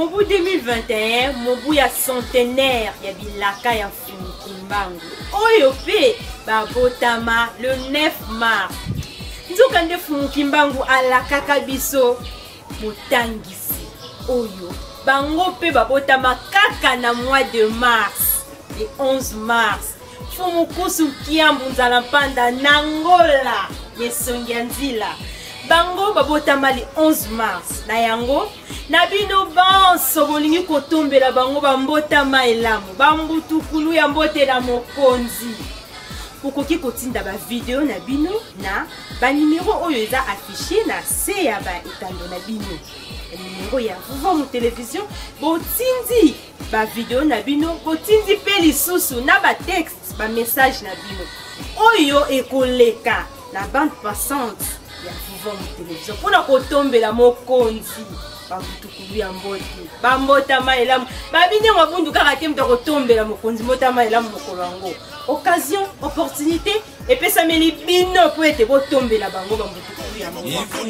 Mobu 2021, mobu ya centenaire ya bilaka ya Mfumukimbangu. Oyo pe babotama le 9 mars. Nzoka nde Mfumukimbangu alakaka biso motangisi. Oyo bango pe babotama kaka na mois de mars, le 11 mars. Mfumukusu Kiambu Nzala Mpanda Nangola Yesongi Nzila. Bango babotama le 11 mars. Na yango na bino banso bolingi kotombela bango bambotama elamu bambutukulu ya mbotela mokonzi. Okoki kotinda ba video na bino na ba numéro oyo eza affiché na se ya ba etando na bino. Numéro ya Vuvwa mu télévision botindi ba video na bino, botindi pe lisusu na ba texte ba message na bino. Oyo ekoleka na bande passante ya Vuvwa mu télévision pona kotombela mokonzi. Babutukulu ya mboti bambotama elamu babine mabundu kaka te mta kotombela mokonzi motama elamu mokolo yango. Occasion, opportunité et puis ça me libino pour être botombela bango bambutukulu ya mboti. Yoko,